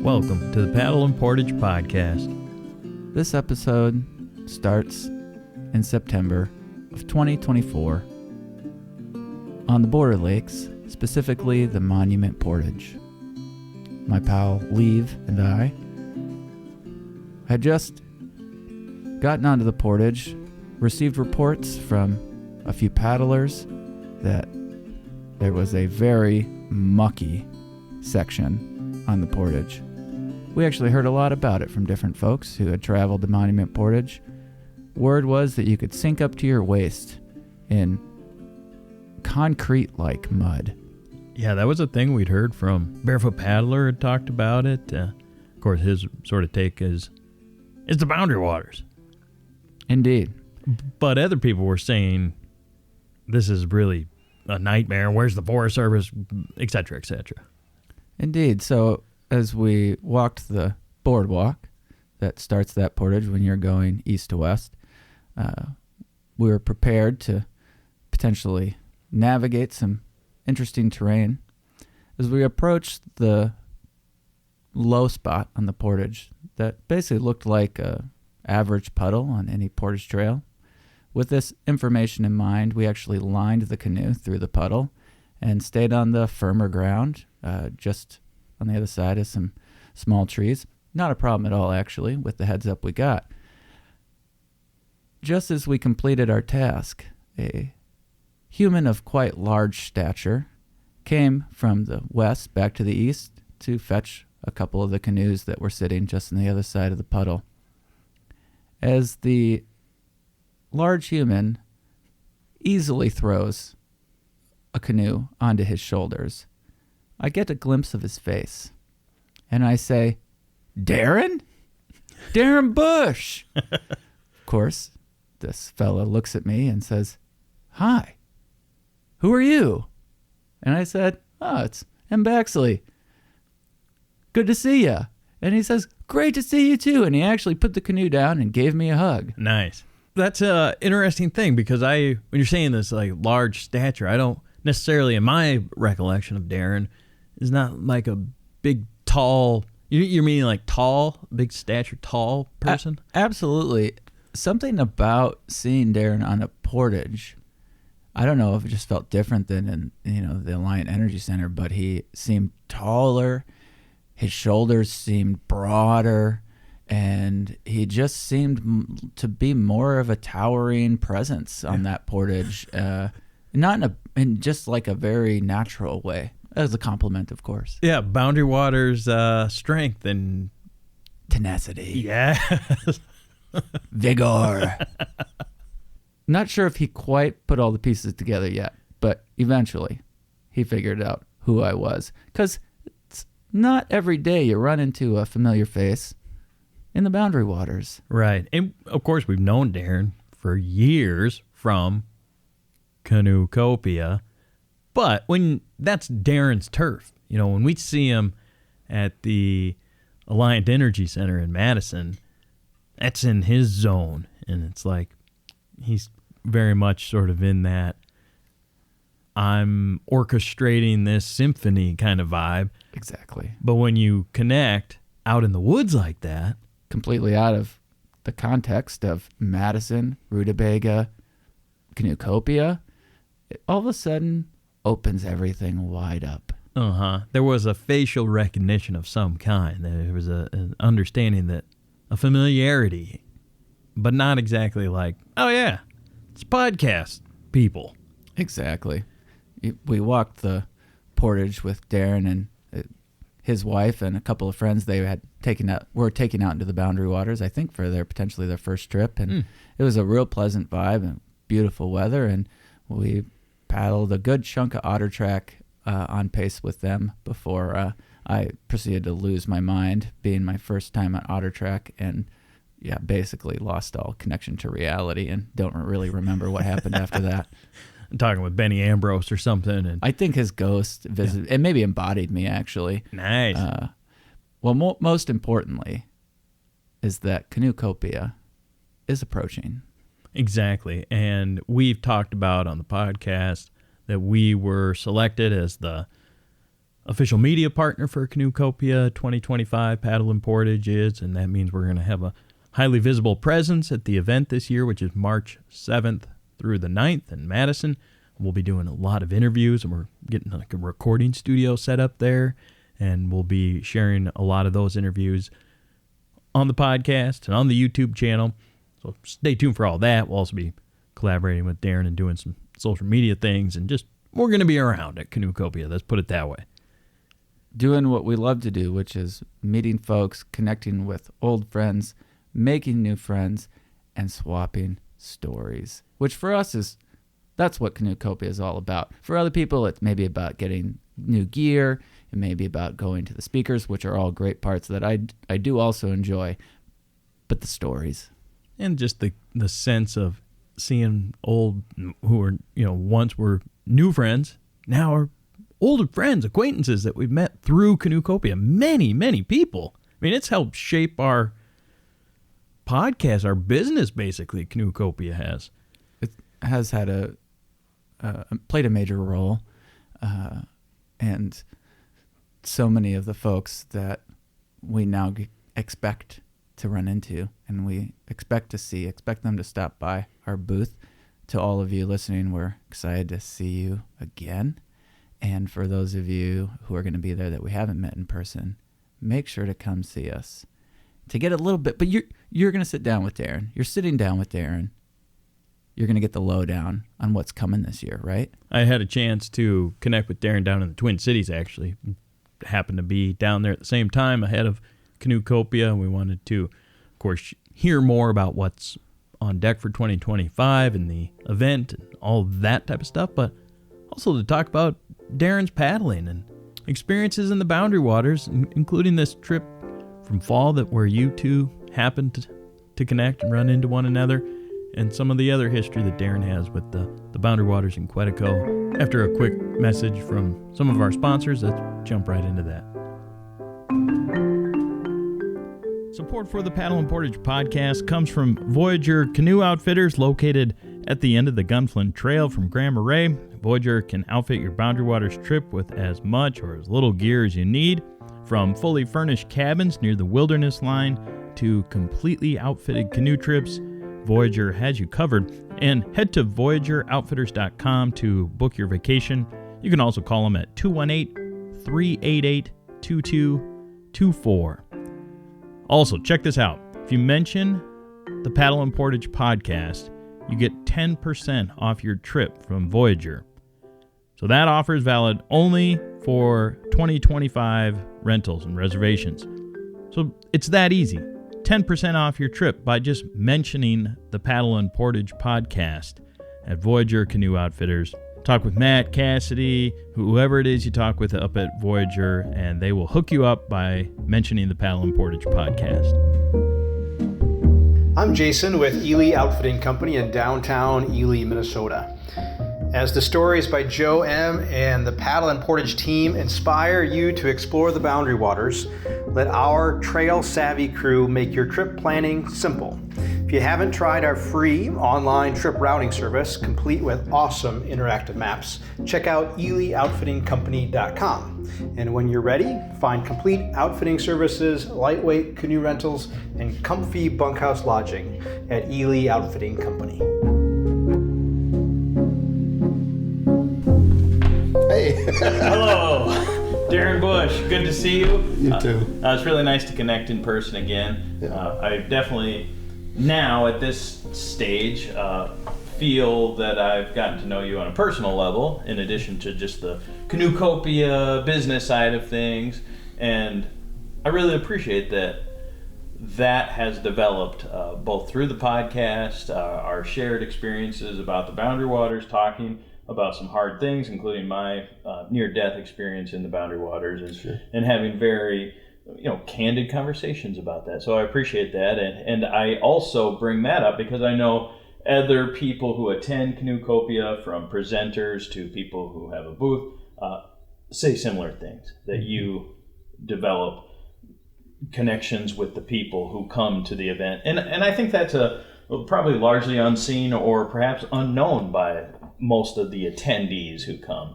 Welcome to the Paddle and Portage Podcast. This episode starts in September of 2024 on the border lakes, specifically the Monument Portage. My pal Leave and I had just gotten onto the portage, received reports from a few paddlers that there was a very mucky section on the portage. We actually heard a lot about it from different folks who had traveled to Monument Portage. Word was that you could sink up to your waist in concrete-like mud. Yeah, that was a thing we'd heard from Barefoot Paddler had talked about it. Of course, his sort of take is the boundary waters. Indeed. But other people were saying this is really a nightmare. Where's the Forest Service, et cetera, et cetera. Indeed. So as we walked the boardwalk that starts that portage when you're going east to west, we were prepared to potentially navigate some interesting terrain. As we approached the low spot on the portage that basically looked like a average puddle on any portage trail, with this information in mind, we actually lined the canoe through the puddle and stayed on the firmer ground, just on the other side of some small trees. Not a problem at all, actually, with the heads up we got. Just as we completed our task, a human of quite large stature came from the west back to the east to fetch a couple of the canoes that were sitting just on the other side of the puddle. As the large human easily throws a canoe onto his shoulders, I get a glimpse of his face, and I say, "Darren? Darren Bush!" Of course, this fella looks at me and says, "Hi, who are you?" And I said, "Oh, it's M. Baxley. Good to see ya." And he says, "Great to see you too." And he actually put the canoe down and gave me a hug. Nice. That's an interesting thing because when you're saying this like large stature, I don't necessarily, in my recollection of Darren, is not like a big, tall, you're meaning like tall, big stature, tall person? Absolutely. Something about seeing Darren on a portage, I don't know if it just felt different than in the Alliant Energy Center, but he seemed taller, his shoulders seemed broader, and he just seemed to be more of a towering presence on that portage, not in just like a very natural way. As a compliment, of course. Yeah, boundary waters, strength and tenacity. Yeah. Vigor. Not sure if he quite put all the pieces together yet, but eventually he figured out who I was. Because it's not every day you run into a familiar face in the boundary waters. Right. And, of course, we've known Darren for years from Canoecopia. But when that's Darren's turf, when we see him at the Alliant Energy Center in Madison, that's in his zone. And it's like he's very much sort of in that I'm orchestrating this symphony kind of vibe. Exactly. But when you connect out in the woods like that, completely out of the context of Madison, Rutabaga, Canoecopia, it all of a sudden opens everything wide up. There was a facial recognition of some kind. There was an understanding that a familiarity, but not exactly like, oh yeah, it's podcast people. Exactly. We walked the portage with Darren and his wife and a couple of friends they were taken out into the boundary waters, I think, for potentially their first trip. And it was a real pleasant vibe and beautiful weather. And we paddled a good chunk of otter track on pace with them before I proceeded to lose my mind, being my first time on otter track, and basically lost all connection to reality and don't really remember what happened after that. I'm talking with Benny Ambrose or something. And I think his ghost visited, it maybe embodied me, actually. Nice. Well, most importantly is that Canoecopia is approaching. Exactly. And we've talked about on the podcast that we were selected as the official media partner for Canoecopia 2025 Paddle and Portage is, and that means we're going to have a highly visible presence at the event this year, which is March 7th through the 9th in Madison. We'll be doing a lot of interviews, and we're getting like a recording studio set up there, and we'll be sharing a lot of those interviews on the podcast and on the YouTube channel. So stay tuned for all that. We'll also be collaborating with Darren and doing some social media things, and just we're going to be around at Canoecopia. Let's put it that way. Doing what we love to do, which is meeting folks, connecting with old friends, making new friends, and swapping stories, which for us that's what Canoecopia is all about. For other people, it's maybe about getting new gear. It may be about going to the speakers, which are all great parts that I do also enjoy, but the stories. And just the sense of seeing old, who are, once were new friends, now are older friends, acquaintances that we've met through Canoecopia. Many, many people. I mean, it's helped shape our podcast, our business, basically. Canoecopia has. It has had played a major role, and so many of the folks that we now expect to run into, and we expect them to stop by our booth. To all of you listening, we're excited to see you again. And for those of you who are going to be there that we haven't met in person, make sure to come see us to get a little bit. But you're going to sit down with Darren. You're sitting down with Darren. You're going to get the lowdown on what's coming this year, right? I had a chance to connect with Darren down in the Twin Cities, actually. Happened to be down there at the same time ahead of Canoecopia. We wanted to, of course, hear more about what's on deck for 2025 and the event and all that type of stuff, but also to talk about Darren's paddling and experiences in the Boundary Waters, including this trip from fall where you two happened to connect and run into one another, and some of the other history that Darren has with the Boundary Waters in Quetico. After a quick message from some of our sponsors, let's jump right into that. Support for the Paddle and Portage podcast comes from Voyager Canoe Outfitters, located at the end of the Gunflint Trail from Grand Marais. Voyager can outfit your Boundary Waters trip with as much or as little gear as you need, from fully furnished cabins near the Wilderness Line to completely outfitted canoe trips. Voyager has you covered. And head to VoyagerOutfitters.com to book your vacation. You can also call them at 218-388-2224. Also, check this out. If you mention the Paddle and Portage podcast, you get 10% off your trip from Voyager. So that offer is valid only for 2025 rentals and reservations. So it's that easy. 10% off your trip by just mentioning the Paddle and Portage podcast at Voyager Canoe Outfitters. Talk with Matt, Cassidy, whoever it is you talk with up at Voyager, and they will hook you up by mentioning the Paddle and Portage podcast. I'm Jason with Ely Outfitting Company in downtown Ely, Minnesota. As the stories by Joe M. and the Paddle and Portage team inspire you to explore the Boundary Waters, let our trail-savvy crew make your trip planning simple. If you haven't tried our free online trip routing service, complete with awesome interactive maps, check out elyoutfittingcompany.com. And when you're ready, find complete outfitting services, lightweight canoe rentals, and comfy bunkhouse lodging at Ely Outfitting Company. Hey. Hello, Darren Bush. Good to see you. You too. It's really nice to connect in person again. Yeah. I definitely, now at this stage, feel that I've gotten to know you on a personal level, in addition to just the Canoecopia business side of things. And I really appreciate that has developed both through the podcast, our shared experiences about the Boundary Waters, talking about some hard things, including my near-death experience in the Boundary Waters, and having very candid conversations about that. So I appreciate that, and I also bring that up because I know other people who attend Canoecopia, from presenters to people who have a booth, say similar things, that you develop connections with the people who come to the event. And I think that's probably largely unseen or perhaps unknown by most of the attendees who come.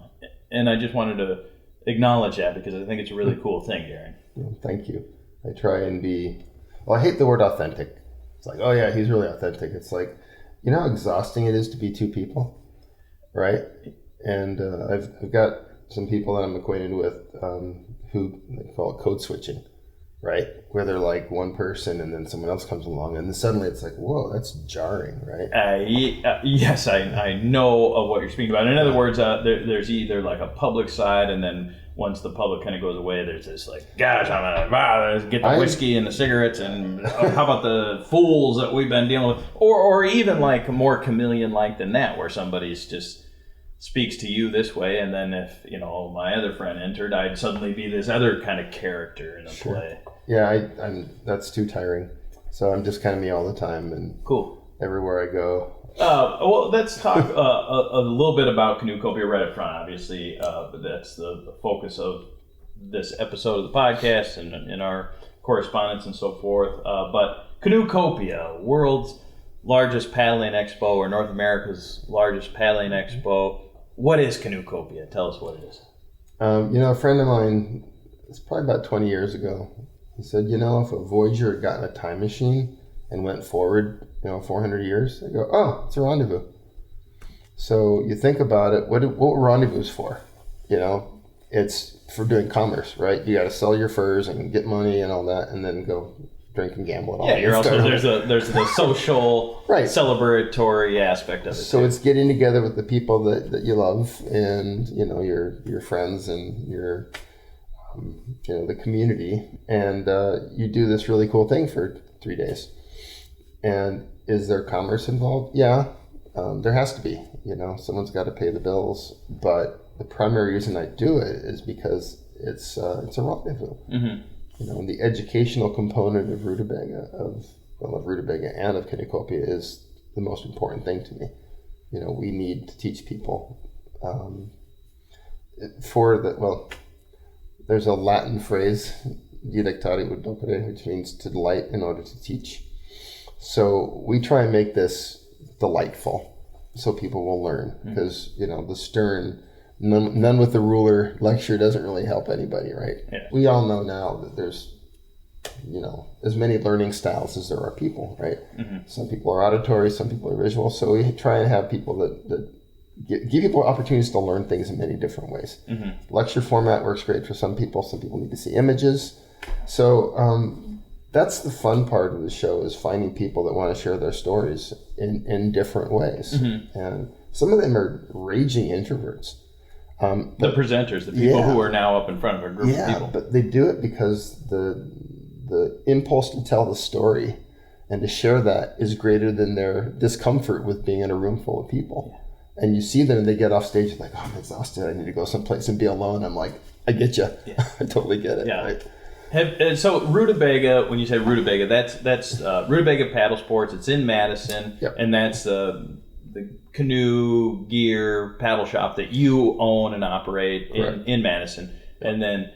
And I just wanted to acknowledge that because I think it's a really cool thing, Darren. Well, thank you. I try and be, well, I hate the word authentic. It's like, oh yeah, he's really authentic. It's like, you know how exhausting it is to be two people, right? And I've got some people that I'm acquainted with who they call it code switching, right? Where they're like one person and then someone else comes along and then suddenly it's like, whoa, that's jarring, right? Yes, I know of what you're speaking about. In other words, there's either like a public side, and then once the public kind of goes away, there's this like, gosh, I'm gonna get the whiskey and the cigarettes, and how about the fools that we've been dealing with, or even like more chameleon-like than that, where somebody's just speaks to you this way, and then if my other friend entered, I'd suddenly be this other kind of character in a play. Yeah, I'm that's too tiring. So I'm just kind of me all the time, and cool everywhere I go. Well, let's talk a little bit about Canoecopia right up front. Obviously, that's the focus of this episode of the podcast and in our correspondence and so forth. But Canoecopia, world's largest paddling expo, or North America's largest paddling expo. What is Canoecopia? Tell us what it is. A friend of mine, it's probably about 20 years ago, he said, if a Voyager had gotten a time machine and went forward, 400 years, I go, oh, it's a rendezvous. So you think about it, what were rendezvous for? It's for doing commerce, right? You got to sell your furs and get money and all that, and then go drink and gamble and all that. Yeah, you're also there's the social, right, celebratory aspect of it. So it's getting together with the people that you love, and your friends and your the community, and you do this really cool thing for 3 days. And is there commerce involved? Yeah, there has to be. Someone's got to pay the bills. But the primary reason I do it is because it's a rendezvous. Mm-hmm. And the educational component of Rutabaga, of Rutabaga and of Canoecopia, is the most important thing to me. We need to teach people there's a Latin phrase, didactare ut docere, which means to delight in order to teach. So we try and make this delightful so people will learn, because the stern none with the ruler lecture doesn't really help anybody, right? Yeah. We all know now that there's as many learning styles as there are people, right? Mm-hmm. Some people are auditory, some people are visual, so we try and have people that give people opportunities to learn things in many different ways. Mm-hmm. Lecture format works great for some people need to see images. So that's the fun part of the show, is finding people that want to share their stories in different ways. Mm-hmm. And some of them are raging introverts. The presenters, the people who are now up in front of a group of people. But they do it because the impulse to tell the story and to share that is greater than their discomfort with being in a room full of people. Yeah. And you see them and they get off stage like, oh, I'm exhausted, I need to go someplace and be alone. I'm like, I get you. Yeah. I totally get it. Yeah. Right? So Rutabaga, when you say Rutabaga, that's Rutabaga Paddle Sports. It's in Madison, yep. And that's the canoe gear paddle shop that you own and operate in Madison. Yep. And then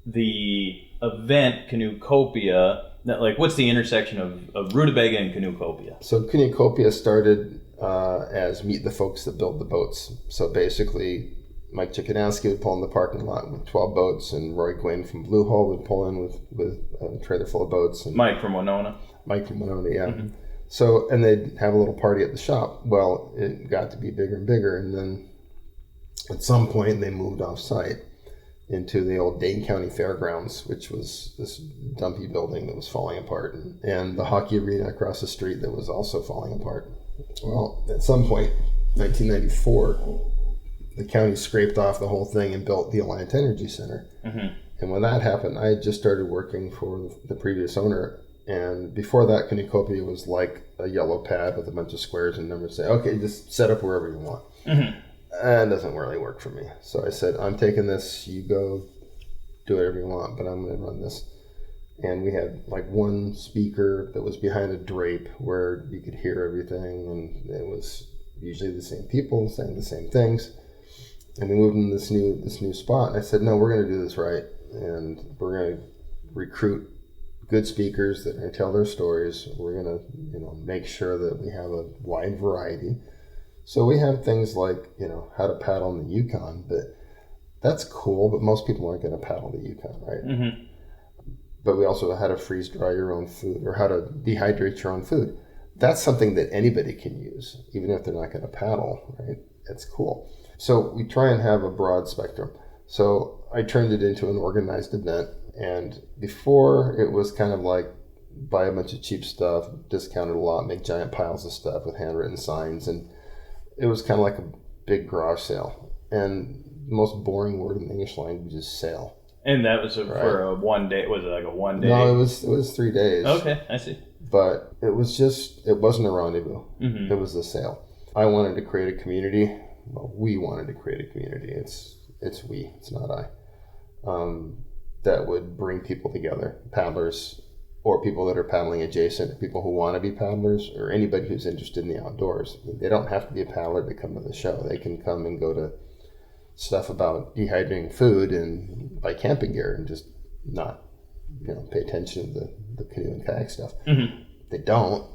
the event Canoecopia, what's the intersection of Rutabaga and Canoecopia? So Canoecopia started as Meet the Folks That Build the Boats. So basically, Mike Chickanowski would pull in the parking lot with 12 boats, and Roy Gwynn from Blue Hole would pull in with a trailer full of boats. And Mike from Winona, yeah. Mm-hmm. So, and they'd have a little party at the shop. Well, it got to be bigger and bigger, and then at some point they moved off-site into the old Dane County Fairgrounds, which was this dumpy building that was falling apart, and the hockey arena across the street that was also falling apart. Well, at some point, 1994, the county scraped off the whole thing and built the Alliant Energy Center. Mm-hmm. And when that happened, I had just started working for the previous owner. And before that, Canoecopia was like a yellow pad with a bunch of squares and numbers. Say, okay, just set up wherever you want. Mm-hmm. And it doesn't really work for me. So I said, I'm taking this. You go do whatever you want, but I'm going to run this. And we had one speaker that was behind a drape where you could hear everything, and it was usually the same people saying the same things. And we moved into this new spot, and I said, no, we're going to do this right, and we're going to recruit good speakers that are going to tell their stories. We're going to make sure that we have a wide variety. So we have things like how to paddle in the Yukon, but That's cool, but most people aren't going to paddle the Yukon, right? Mm-hmm. But we also how to freeze dry your own food or how to dehydrate your own food. That's something that anybody can use, even if they're not going to paddle, right? That's cool. So we try and have a broad spectrum. So I turned it into an organized event. And before, it was kind of like buy a bunch of cheap stuff, discounted a lot, make giant piles of stuff with handwritten signs. And it was kind of like a big garage sale. And the most boring word in the English language is sale. And that was for a one day. Was it like a 1 day? No, it was 3 days. Okay, I see. But it wasn't a rendezvous. Mm-hmm. It was a sale. I wanted to create a community. Well, we wanted to create a community. It's we. It's not I. That would bring people together, paddlers, or people that are paddling adjacent, or people who want to be paddlers, or anybody who's interested in the outdoors. They don't have to be a paddler to come to the show. They can come and go to stuff about dehydrating food and buy camping gear and just not, pay attention to the canoe and kayak stuff. Mm-hmm. They don't,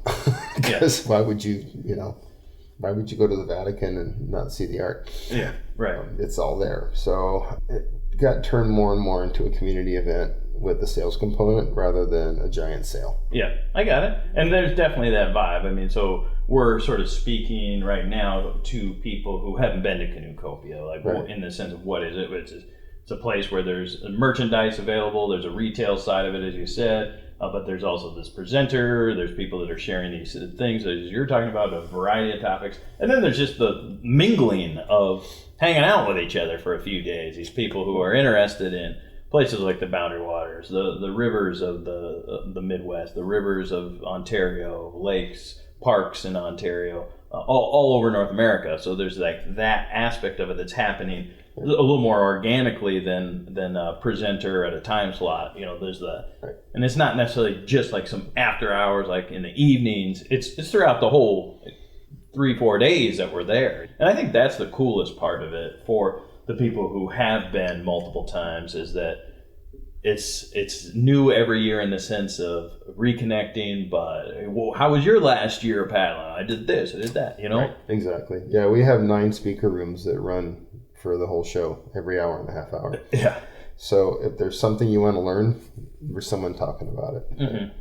because why would you go to the Vatican and not see the art? Yeah, right. It's all there. So it got turned more and more into a community event with the sales component rather than a giant sale. Yeah, I got it. And there's definitely that vibe. I mean, so we're sort of speaking right now to people who haven't been to Canoecopia, like right. In the sense of what is it? It's a place where there's merchandise available. There's a retail side of it, as you said. But there's also this presenter, there's people that are sharing these things, as you're talking about, a variety of topics. And then there's just the mingling of hanging out with each other for a few days. These people who are interested in places like the Boundary Waters, the rivers of the Midwest, the rivers of Ontario, lakes, parks in Ontario, all over North America. So there's like that aspect of it that's happening a little more organically than a presenter at a time slot. There's and it's not necessarily just like some after hours, like in the evenings. It's throughout the whole 3-4 days that we're there. And I think that's the coolest part of it for the people who have been multiple times, is that it's new every year in the sense of reconnecting. But how was your last year of paddling? I did this, I did that, Right. Exactly. Yeah, we have 9 speaker rooms that run for the whole show every hour and a half hour. Yeah. So if there's something you want to learn, there's someone talking about it. Mm-hmm.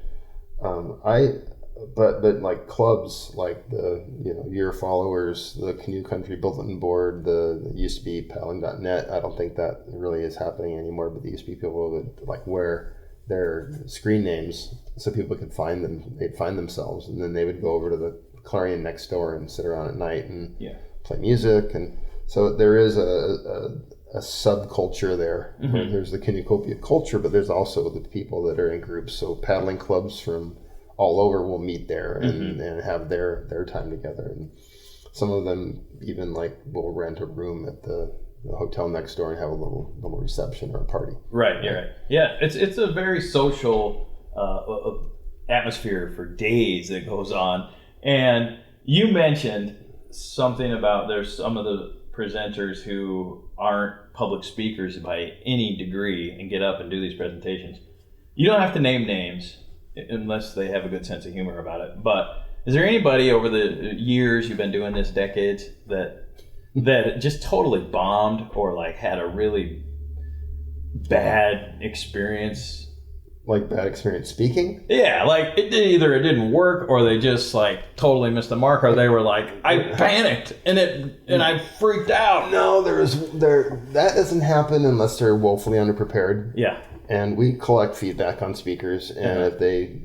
But like clubs, like the your followers, the Canoe Country Bulletin Board, the used to be paddling.net. I don't think that really is happening anymore. But there used to be people that like wear their screen names so people could find them. They'd find themselves, and then they would go over to the Clarion next door and sit around at night and play music. And so there is a subculture there. Mm-hmm. Where there's the Canoecopia culture, but there's also the people that are in groups. So paddling clubs from all over will meet there and have their time together. And some of them even like will rent a room at the hotel next door and have a little reception or a party. Right. Yeah. Right. Yeah. It's a very social atmosphere for days that goes on. And you mentioned something about there's some of the presenters who aren't public speakers by any degree and get up and do these presentations. You don't have to name names unless they have a good sense of humor about it. But is there anybody over the years you've been doing this, decades, that just totally bombed or like had a really bad experience? Like bad experience speaking? Yeah, like it didn't work, or they just like totally missed the mark, or they were like, I panicked and I freaked out. No, that doesn't happen unless they're woefully underprepared. Yeah. And we collect feedback on speakers, and if they,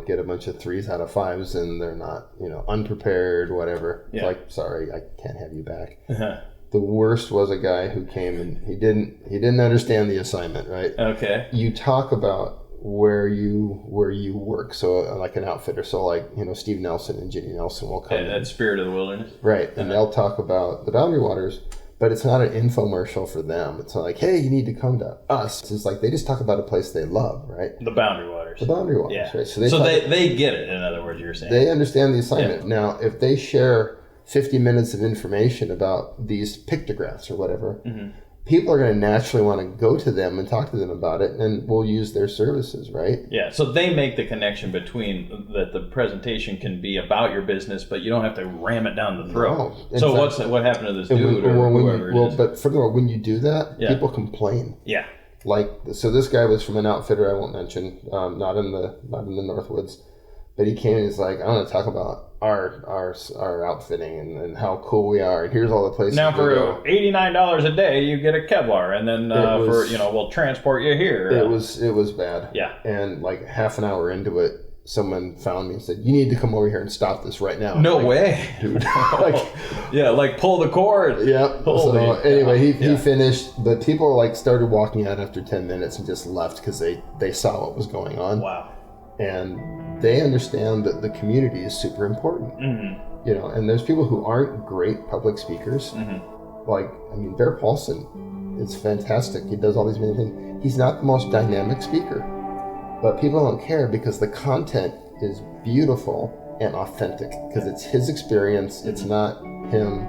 get a bunch of 3s out of 5s and they're not, unprepared, whatever, it's like, sorry, I can't have you back. Uh-huh. The worst was a guy who came and he didn't understand the assignment, right? Okay. You talk about where you work, so like an outfitter, so like Steve Nelson and Ginny Nelson will come. That's Spirit of the Wilderness, right? And they'll talk about the Boundary Waters. But it's not an infomercial for them. It's not like, hey, you need to come to us. It's like they just talk about a place they love, right? The Boundary Waters. The Boundary Waters, yeah. Right? So they get it, in other words, you're saying. They understand the assignment. Yeah. Now, if they share 50 minutes of information about these pictographs or whatever, people are going to naturally want to go to them and talk to them about it, and we'll use their services, right? Yeah, so they make the connection between that the presentation can be about your business, but you don't have to ram it down the throat. No, So what happened to this dude or whoever it is? But furthermore, when you do that, people complain. Yeah. Like, so this guy was from an outfitter I won't mention, not in the Northwoods, but he came and he's like, I want to talk about our outfitting and how cool we are, and here's all the places. Now for $89 a day, you get a Kevlar, and then we'll transport you here. It was bad. Yeah. And like half an hour into it, someone found me and said, "You need to come over here and stop this right now." No way, dude. like pull the cord. Yeah. So anyway, he finished. The people started walking out after 10 minutes and just left because they saw what was going on. Wow. And they understand that the community is super important. Mm-hmm. And there's people who aren't great public speakers. Mm-hmm. Bear Paulson is fantastic. He does all these many things. He's not the most dynamic speaker, but people don't care because the content is beautiful and authentic because it's his experience. It's not him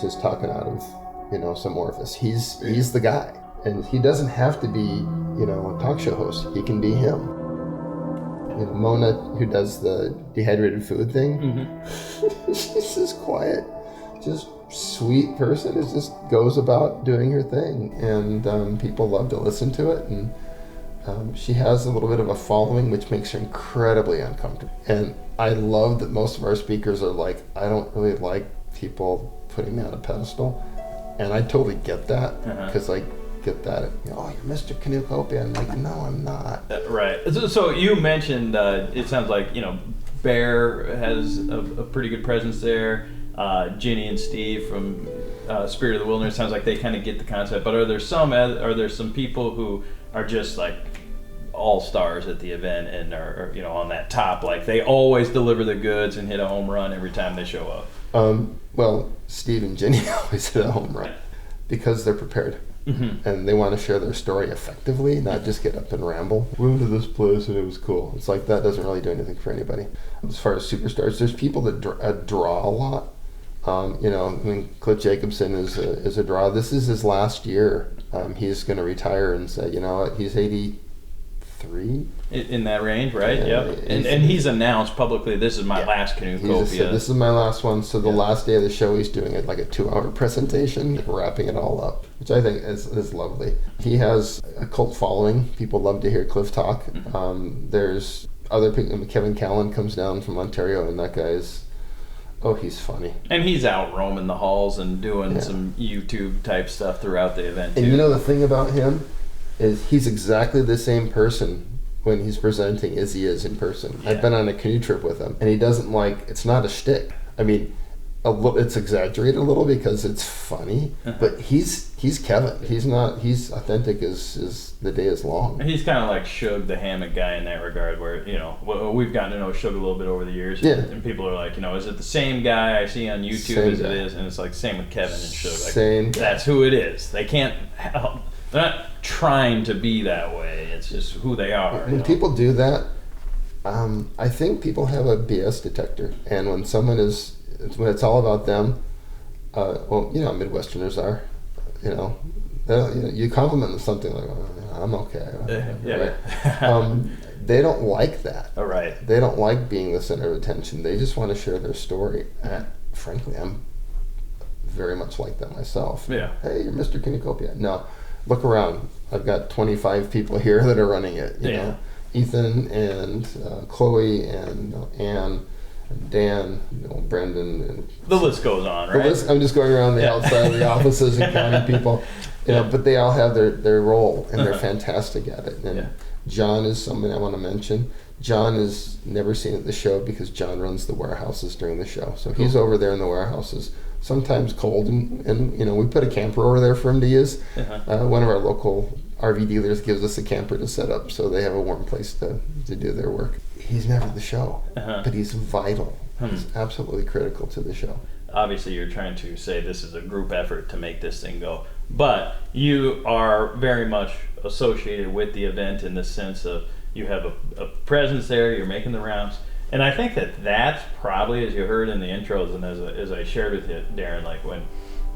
just talking out of, some orifice. He's the guy, and he doesn't have to be, a talk show host. He can be him. Mona, who does the dehydrated food thing, she's this quiet, just sweet person who just goes about doing her thing, and people love to listen to it, and she has a little bit of a following, which makes her incredibly uncomfortable. And I love that most of our speakers are like, I don't really like people putting me on a pedestal, and I totally get that, because get that, you're Mr. Canoecopia. I'm like, no, I'm not. Right. So you mentioned, it sounds like, Bear has a pretty good presence there. Ginny and Steve from Spirit of the Wilderness, sounds like they kind of get the concept. But are there some people who are just like all stars at the event and are on that top, like they always deliver the goods and hit a home run every time they show up? Well, Steve and Ginny always hit a home run because they're prepared. Mm-hmm. And they want to share their story effectively, not just get up and ramble. We went to this place and it was cool. It's like that doesn't really do anything for anybody. As far as superstars, there's people that draw a lot. Cliff Jacobson is a draw. This is his last year. He's going to retire and say, you know what, he's 83. In that range, right? Yep. And he's announced publicly, this is my last Canoecopia. This is my last one. So the last day of the show, he's doing it like a 2-hour presentation, wrapping it all up, which I think is lovely. He has a cult following. People love to hear Cliff talk. Mm-hmm. There's other people. Kevin Callan comes down from Ontario, and that guy's, he's funny. And he's out roaming the halls and doing some YouTube type stuff throughout the event too. And the thing about him is he's exactly the same person when he's presenting as he is in person. I've been on a canoe trip with him, and he doesn't it's not a shtick. I mean, it's exaggerated a little because it's funny, but he's Kevin. He's authentic as the day is long. He's kind of like Shug the hammock guy in that regard, where we've gotten to know Shug a little bit over the years, and people are like, is it the same guy I see on YouTube as it is? And it's like same with Kevin and Shug. Like, that's who it is. They can't help. They're not trying to be that way. It's just who they are. When people do that, I think people have a BS detector, and when when it's all about them, Midwesterners are, you compliment them something like, I'm okay. Right? They don't like that. All right. They don't like being the center of attention. They just want to share their story. Frankly, I'm very much like that myself. Yeah. Hey, you're Mr. Canoecopia. No. Look around. I've got 25 people here that are running it. You know, Ethan and Chloe and Anne and Dan, Brendan. And the list goes on, right? I'm just going around the outside of the offices and counting people. But they all have their role, and they're fantastic at it. And John is someone I want to mention. John is never seen at the show because John runs the warehouses during the show. So he's over there in the warehouses, sometimes cold, and we put a camper over there for him to use. One of our local RV dealers gives us a camper to set up so they have a warm place to do their work. He's never at the show, but he's vital. He's absolutely critical to the show. Obviously, you're trying to say this is a group effort to make this thing go, but you are very much associated with the event in the sense of you have a presence there, you're making the rounds. And I think that's probably, as you heard in the intros and as I shared with you, Darren, like when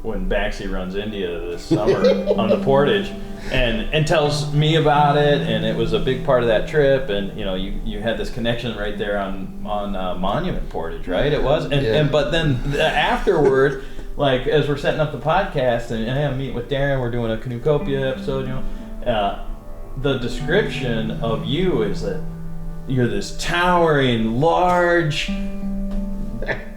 when Baxi runs India this summer on the Portage, and tells me about it, and it was a big part of that trip, and you had this connection right there on Monument Portage, right? It was, and but then afterward, like as we're setting up the podcast, and I'm meeting with Darren, we're doing a Canoecopia episode, the description of you is that you're this towering, large,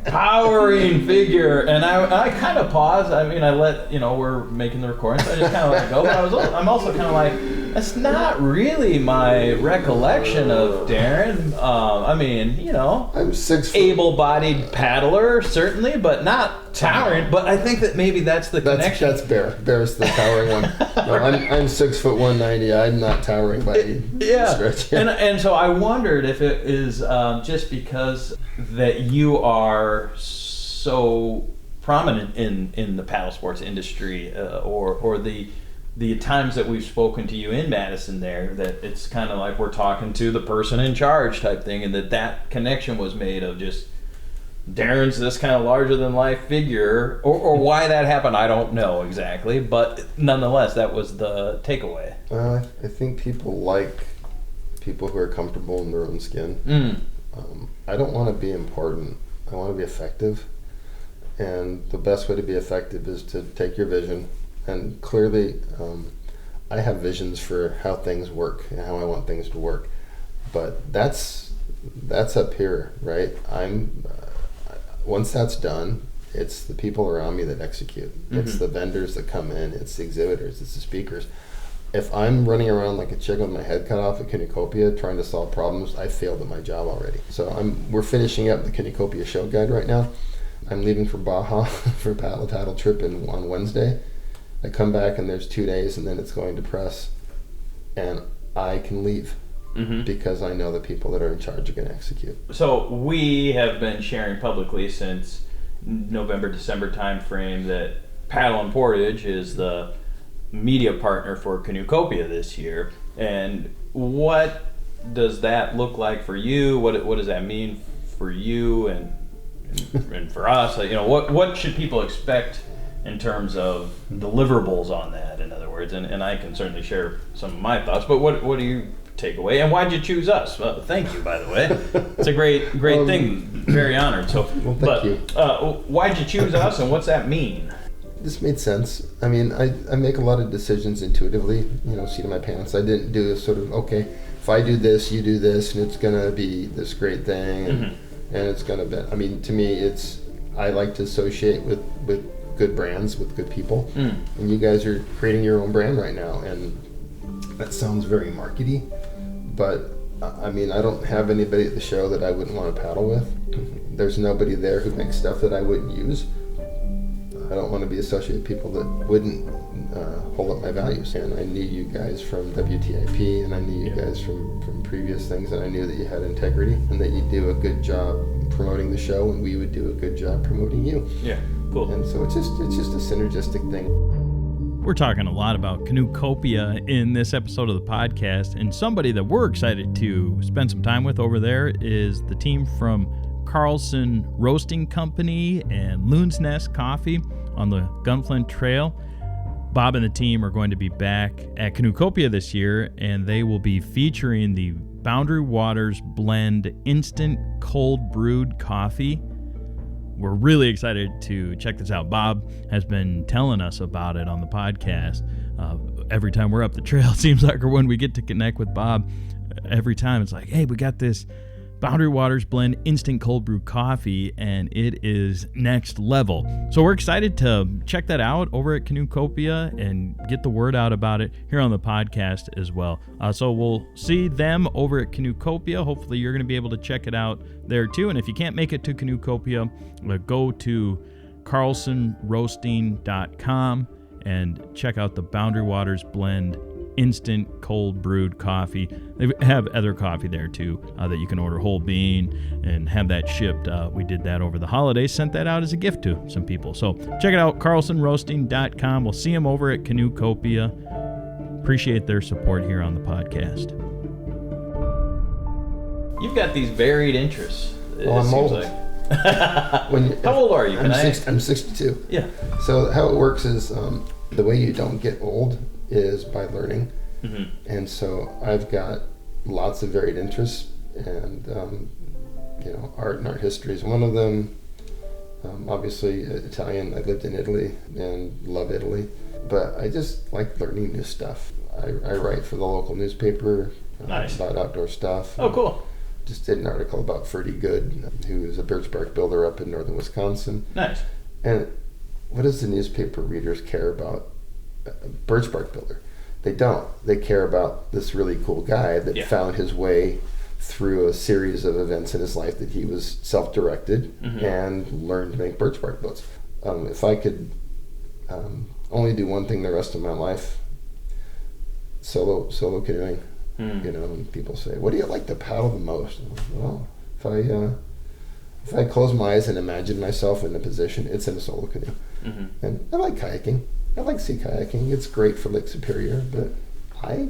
powering figure, and I kind of paused. I mean, I let we're making the recording, so I just kind of let it go. But I'm also kind of like, that's not really my recollection of Darren. I mean, I'm 6 foot. Able-bodied paddler, certainly, but not towering. But I think that maybe that's the connection. That's Bear. Bear's the towering one. No, I'm 6 foot 190. I'm not towering by any stretch. Yeah. And so I wondered if it is just because that you are so prominent in the paddle sports industry, or the times that we've spoken to you in Madison there, that it's kind of like we're talking to the person in charge type thing, and that connection was made of just Darren's this kind of larger than life figure, or why that happened, I don't know exactly, but nonetheless, that was the takeaway. I think people like people who are comfortable in their own skin. I don't want to be important. I want to be effective, and the best way to be effective is to take your vision. And clearly, I have visions for how things work and how I want things to work. But that's up here, right? Once that's done, it's the people around me that execute. It's the vendors that come in. It's the exhibitors. It's the speakers. If I'm running around like a chicken with my head cut off at Canoecopia trying to solve problems, I failed at my job already. So we're finishing up the Canoecopia show guide right now. I'm leaving for Baja for a paddle trip on Wednesday. I come back and there's 2 days, and then it's going to press, and I can leave because I know the people that are in charge are going to execute. So we have been sharing publicly since November, December timeframe that Paddle and Portage is the media partner for Canoecopia this year. And what does that look like for you? What does that mean for you and for us? What should people expect in terms of deliverables on that, in other words? And I can certainly share some of my thoughts, but what do you take away? And why'd you choose us? Well, thank you, by the way. It's a great thing. Very honored. So, thank you. Why'd you choose us, and what's that mean? This made sense. I mean, I make a lot of decisions intuitively, seat of my pants. I didn't do a sort of, okay, if I do this, you do this, and it's going to be this great thing, and it's going to be, I mean, to me, I like to associate with good brands, with good people, and you guys are creating your own brand right now, and that sounds very markety, but I mean, I don't have anybody at the show that I wouldn't want to paddle with. There's nobody there who makes stuff that I wouldn't use. I don't want to be associated with people that wouldn't hold up my values. And I knew you guys from WTIP, and I knew you guys from previous things, and I knew that you had integrity and that you do a good job promoting the show, and we would do a good job promoting you. Yeah, cool. And so it's just a synergistic thing. We're talking a lot about Canoecopia in this episode of the podcast, and somebody that we're excited to spend some time with over there is the team from Carlson Roasting Company and Loon's Nest Coffee on the Gunflint Trail. Bob and the team are going to be back at Canoecopia this year, and they will be featuring the Boundary Waters Blend Instant Cold Brewed Coffee. We're really excited to check this out. Bob has been telling us about it on the podcast. Every time we're up the trail, it seems like, or when we get to connect with Bob, every time it's like, hey, we got this Boundary Waters Blend Instant Cold Brew Coffee, and it is next level. So we're excited to check that out over at Canoecopia and get the word out about it here on the podcast as well. So we'll see them over at Canoecopia. Hopefully you're going to be able to check it out there too. And if you can't make it to Canoecopia, go to carlsonroasting.com and check out the Boundary Waters Blend Instant Cold Brewed Coffee. They have other coffee there too that you can order whole bean and have that shipped. We did that over the holidays, sent that out as a gift to some people. So check it out, carlsonroasting.com. We'll see them over at Canoecopia. Appreciate their support here on the podcast. You've got these varied interests. I'm old. How old are you? I'm 62. Yeah. So how it works is the way you don't get old is by learning. And so I've got lots of varied interests, and art and art history is one of them. Obviously Italian. I lived in Italy and love Italy, but I just like learning new stuff. I write for the local newspaper about outdoor stuff. Oh, cool. Just did an article about Ferdy Good, who is a birch bark builder up in northern Wisconsin. Nice. And what does the newspaper readers care about a birch bark builder? They don't. They care about this really cool guy that found his way through a series of events in his life that he was self-directed and learned to make birch bark boats. If I could only do one thing the rest of my life, solo canoeing. And people say, "What do you like to paddle the most?" Well, if I close my eyes and imagine myself in a position, it's in a solo canoe. And I like kayaking. I like sea kayaking. It's great for Lake Superior, but I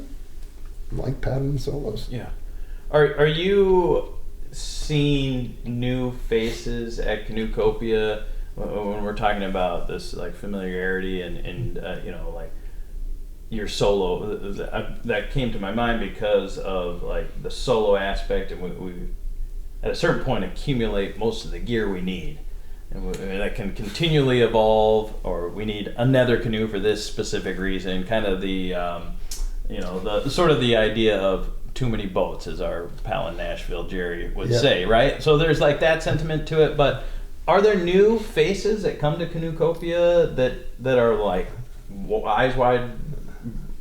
like paddling solos. Yeah. Are you seeing new faces at Canoecopia when we're talking about this like familiarity and like your solo? That came to my mind because of like the solo aspect, and we at a certain point accumulate most of the gear we need, and that can continually evolve, or we need another canoe for this specific reason. Kind of the the sort of the idea of too many boats, as our pal in Nashville, Jerry, would say, right? So there's like that sentiment to it, but are there new faces that come to Canoecopia that are like eyes wide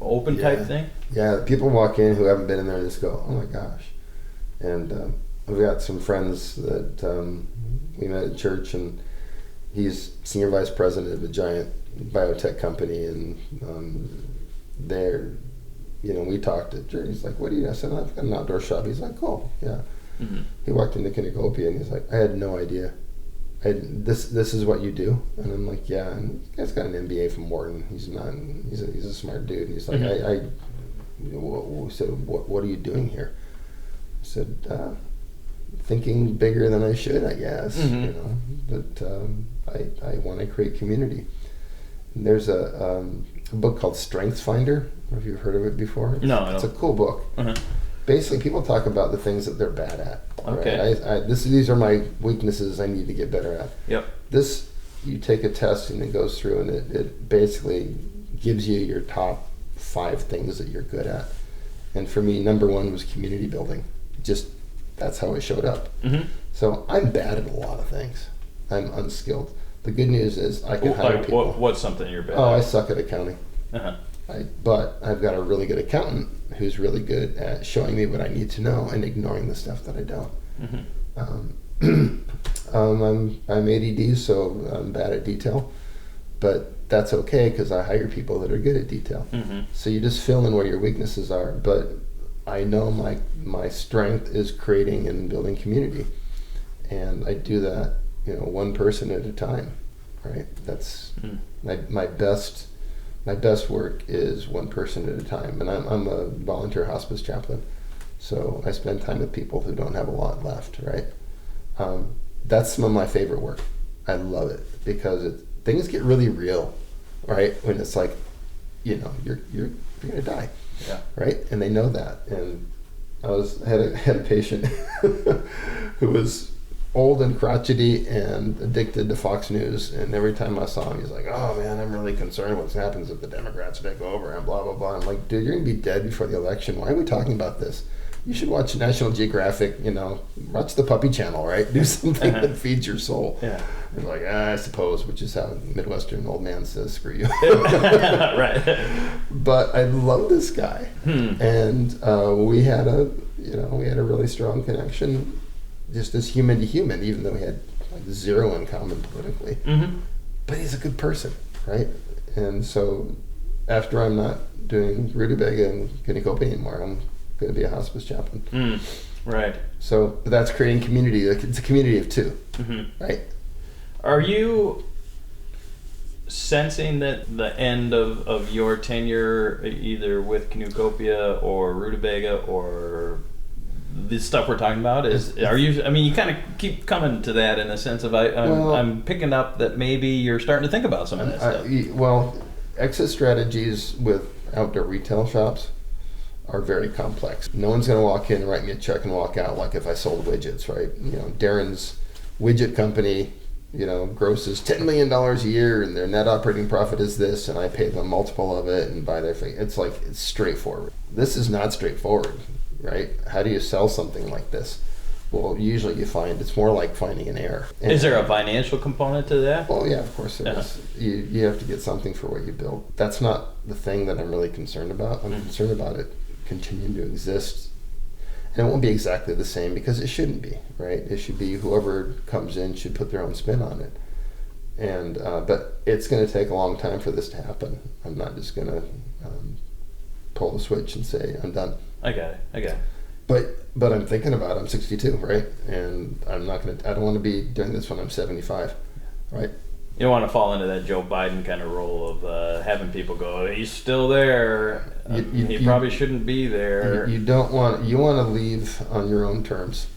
open type thing? Yeah, people walk in who haven't been in there and just go, "Oh my gosh." And we've got some friends that we met at church, and he's senior vice president of a giant biotech company, and we talked at church. He's like, "What do you?" I said, "I've got an outdoor shop." He's like, "Cool, yeah." He walked into Canoecopia and he's like, "I had no idea. This is what you do?" And I'm like, "Yeah." And this guy's got an MBA from Wharton. He's a smart dude. And he's like, I said, what are you doing here? I said, thinking bigger than I should, I guess. But I want to create community. And there's a book called Strengths Finder. Have you heard of it before? No, it's a cool book. Basically, people talk about the things that they're bad at. Okay. Right? These are my weaknesses I need to get better at. Yep. This, you take a test and it goes through, and it basically gives you your top 5 things that you're good at. And for me, number 1 was community building. Just, that's how it showed up. So I'm bad at a lot of things. I'm unskilled. The good news is I can hire people. What's something you're bad at? I suck at accounting. But I've got a really good accountant who's really good at showing me what I need to know and ignoring the stuff that I don't. I'm ADD, so I'm bad at detail, but that's okay because I hire people that are good at detail. So you just fill in where your weaknesses are. But I know my strength is creating and building community, and I do that, one person at a time. Right? That's my best. My best work is one person at a time, and I'm a volunteer hospice chaplain, so I spend time with people who don't have a lot left, right? That's some of my favorite work. I love it because things get really real, right? When it's like, you're gonna die, right? And they know that. And I had a patient who was old and crotchety and addicted to Fox News, and every time I saw him, he's like, "Oh man, I'm really concerned what happens if the Democrats take over," and blah blah blah. I'm like, "Dude, you're gonna be dead before the election. Why are we talking about this? You should watch National Geographic, watch the Puppy Channel, right? Do something that feeds your soul." He's like, "I suppose," which is how Midwestern old man says, "Screw you." Right. But I love this guy, and we had a really strong connection. Just as human to human, even though we had like 0 in common politically. But he's a good person, right? And so after I'm not doing Rutabaga and Canoecopia anymore, I'm going to be a hospice chaplain. Right. So that's creating community. It's a community of 2, right? Are you sensing that the end of your tenure, either with Canoecopia or Rutabaga or the stuff we're talking about? Are you? I mean, you kind of keep coming to that in the sense of I'm picking up that maybe you're starting to think about some of that stuff. Well, exit strategies with outdoor retail shops are very complex. No one's going to walk in and write me a check and walk out like if I sold widgets, right? Darren's widget company, grosses $10 million a year and their net operating profit is this, and I pay them a multiple of it and buy their thing. It's straightforward. This is not straightforward, right? How do you sell something like this? Well, usually you find it's more like finding an heir. Is there a financial component to that? Well, yeah, of course there is. You have to get something for what you build. That's not the thing that I'm really concerned about. I'm concerned about it continuing to exist. And it won't be exactly the same because it shouldn't be, right? It should be whoever comes in should put their own spin on it. And but it's going to take a long time for this to happen. I'm not just going to pull the switch and say, I'm done. I got it. But I'm thinking about it. I'm 62, right? And I don't want to be doing this when I'm 75, right? You don't want to fall into that Joe Biden kind of role of having people go, he's still there. He probably shouldn't be there. You want to leave on your own terms,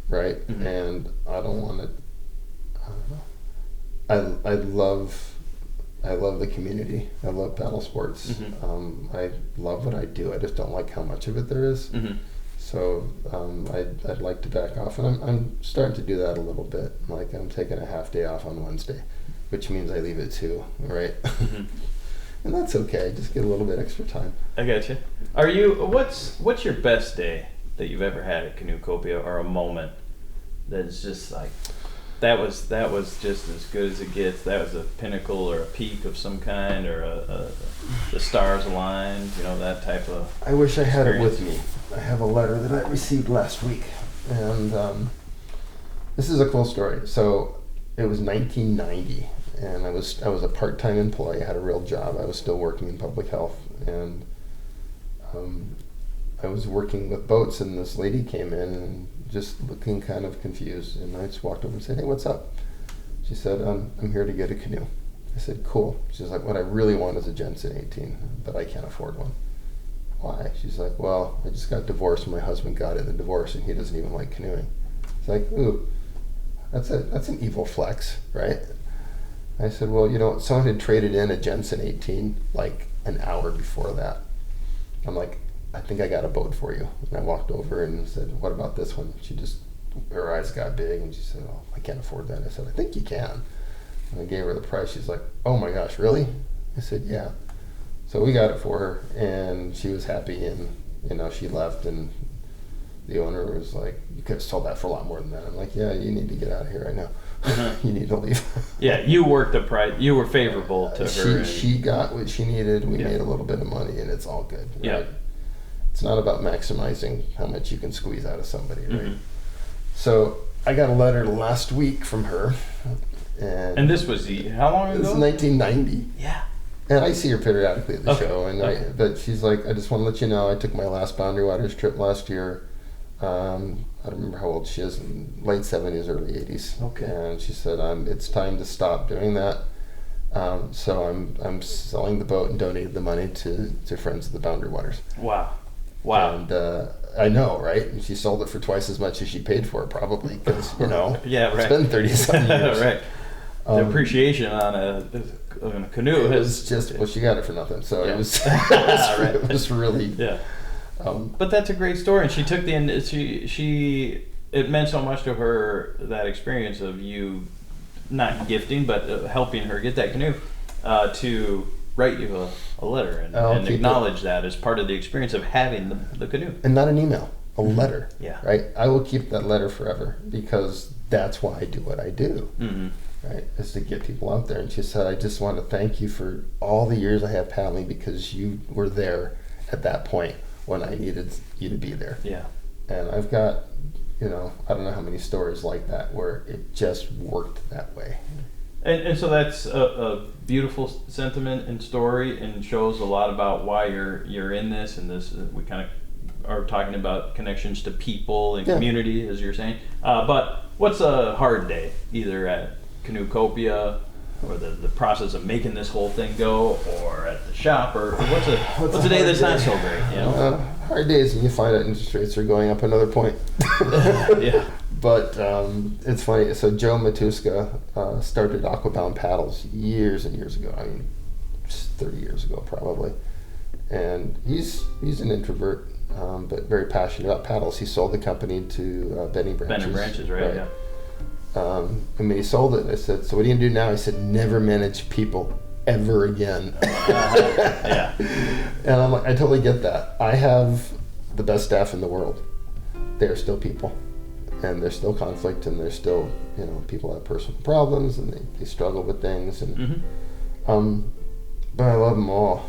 right? And I don't want to. I don't know. I love the community. I love paddle sports. I love what I do. I just don't like how much of it there is. So I'd like to back off, and I'm starting to do that a little bit. Like I'm taking a half day off on Wednesday, which means I leave at 2, right? And that's okay. Just get a little bit extra time. I got you. Are you? What's your best day that you've ever had at Canoecopia, or a moment that's just like that was just as good as it gets? That was a pinnacle or a peak of some kind, or the stars aligned. That type of. I wish I had it with me. I have a letter that I received last week, and this is a cool story. So it was 1990, and I was a part-time employee. I had a real job. I was still working in public health, and I was working with boats, and this lady came in and just looking kind of confused, and I just walked over and said, "Hey, what's up?" She said, "I'm here to get a canoe." I said, "Cool." She's like, "What I really want is a Jensen 18, but I can't afford one." Why? She's like, "Well, I just got divorced. My husband got in the divorce, and he doesn't even like canoeing." It's like, ooh, that's an evil flex, right? I said, "Well, someone had traded in a Jensen 18 like an hour before that." I'm like, "I think I got a boat for you." And I walked over and said, "What about this one?" Her eyes got big, and she said, "Oh, I can't afford that." I said, "I think you can." And I gave her the price. She's like, "Oh my gosh, really?" I said, "Yeah." So we got it for her, and she was happy, and she left, and the owner was like, "You could have sold that for a lot more than that." I'm like, "Yeah, you need to get out of here right now. You need to leave." Yeah, you worked the price. You were favorable to her. She got what she needed. We made a little bit of money, and it's all good. Right? Yeah. It's not about maximizing how much you can squeeze out of somebody, right? So I got a letter last week from her, and this was how long ago? This is 1990. Yeah. And I see her periodically at the show, and but she's like, "I just want to let you know, I took my last Boundary Waters trip last year. I don't remember how old she is, late 70s, early 80s. Okay. And she said, it's time to stop doing that. So I'm selling the boat and donated the money to Friends of the Boundary Waters." Wow. And I know, right? And she sold it for twice as much as she paid for it, probably, because yeah, right. It's been 30-some years. Right. The appreciation on a canoe is just she got it for nothing. So it was it was really But that's a great story, and she took it meant so much to her, that experience of you not gifting but helping her get that canoe, to write you a letter and acknowledge that as part of the experience of having the canoe. And not an email, a letter. Yeah. Right? I will keep that letter forever, because that's why I do what I do. Right? Is to get people out there. And she said, "I just want to thank you for all the years I have paddling, because you were there at that point when I needed you to be there." Yeah. And I've got, I don't know how many stories like that where it just worked that way. And so that's a beautiful sentiment and story, and shows a lot about why you're in this, and this we kind of are talking about connections to people and community, as you're saying. But what's a hard day, either at Canoecopia, or the process of making this whole thing go, or at the shop, or what's a day that's not so great? hard days, and you find out interest rates are going up another point. Yeah. But it's funny. So Joe Matuska started Aquabound Paddles years and years ago. I mean, 30 years ago probably. And he's an introvert, but very passionate about paddles. He sold the company to Benny Branches. Benny Branches, right? Yeah. And when he sold it, I said, "So what are you gonna do now?" He said, "Never manage people ever again." Yeah. And I'm like, I totally get that. I have the best staff in the world. They are still people, and there's still conflict, and there's still, people have personal problems, and they struggle with things, and but I love them all.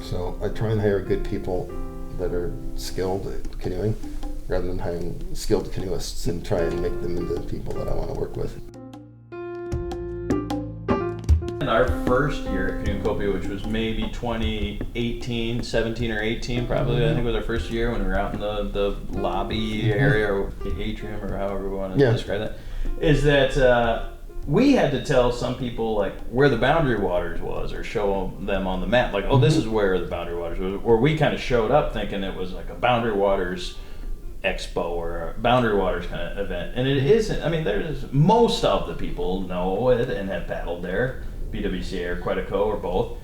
So I try and hire good people that are skilled at canoeing, rather than hiring skilled canoeists and try and make them into people that I want to work with. In our first year at Canoecopia, which was maybe 2018, 17 or 18 probably, I think was our first year when we were out in the lobby area, or the atrium, or however we want to describe that, is that we had to tell some people like where the Boundary Waters was, or show them on the map, like, oh, this is where the Boundary Waters was, or we kind of showed up thinking it was like a Boundary Waters expo or a Boundary Waters kind of event, and it isn't. I mean, there's most of the people know it and have paddled there, BWCA or Canoecopia or both,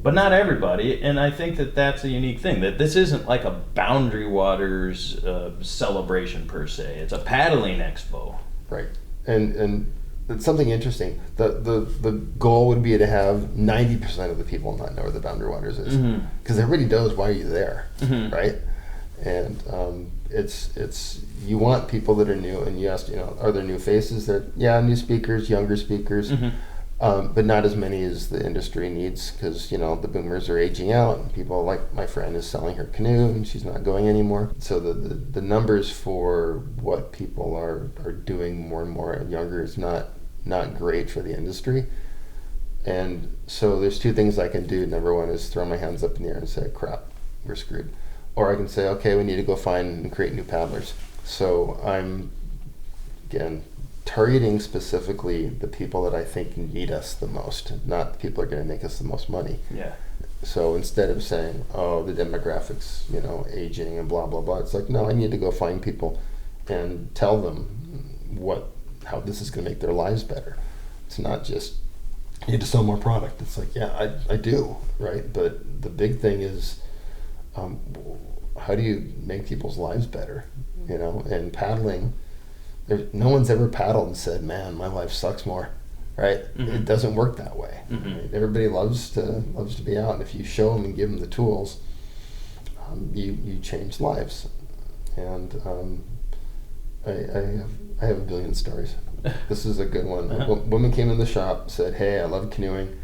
but not everybody. And I think that that's a unique thing, that this isn't like a Boundary Waters celebration per se. It's a paddling expo. Right. And it's something interesting. The goal would be to have 90% of the people not know where the Boundary Waters is, because everybody knows why you're there, right? And it's you want people that are new, and you asked, are there new faces? There, new speakers, younger speakers, but not as many as the industry needs, because the boomers are aging out, and people like my friend is selling her canoe and she's not going anymore. So the numbers for what people are doing more and more and younger is not great for the industry. And so there's two things I can do. Number one is throw my hands up in the air and say, crap, we're screwed. Or I can say, okay, we need to go find and create new paddlers. So I'm, again, targeting specifically the people that I think need us the most, not the people that are going to make us the most money. Yeah. So instead of saying, oh, the demographics, aging and blah, blah, blah, it's like, no, I need to go find people and tell them how this is going to make their lives better. It's not just, you need to sell more product. It's like, yeah, I do, right? But the big thing is, how do you make people's lives better? And paddling, no one's ever paddled and said, man, my life sucks more, right? It doesn't work that way. Right? Everybody loves to be out, and if you show them and give them the tools, you change lives. And I have a billion stories. This is a good one. A woman came in the shop, said, hey, I love canoeing.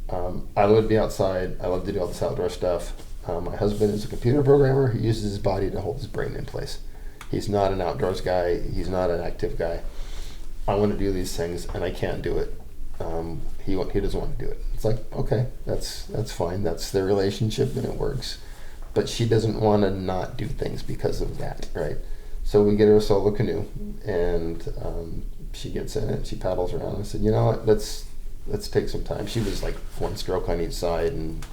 I love to be outside. I love to do all this outdoor stuff. My husband is a computer programmer. He uses his body to hold his brain in place. He's not an outdoors guy. He's not an active guy. I want to do these things, and I can't do it. He doesn't want to do it. It's like, okay, that's fine. That's their relationship, and it works. But she doesn't want to not do things because of that, right? So we get her a solo canoe, and she gets in it, and she paddles around. I said, you know what, let's take some time. She was like one stroke on each side and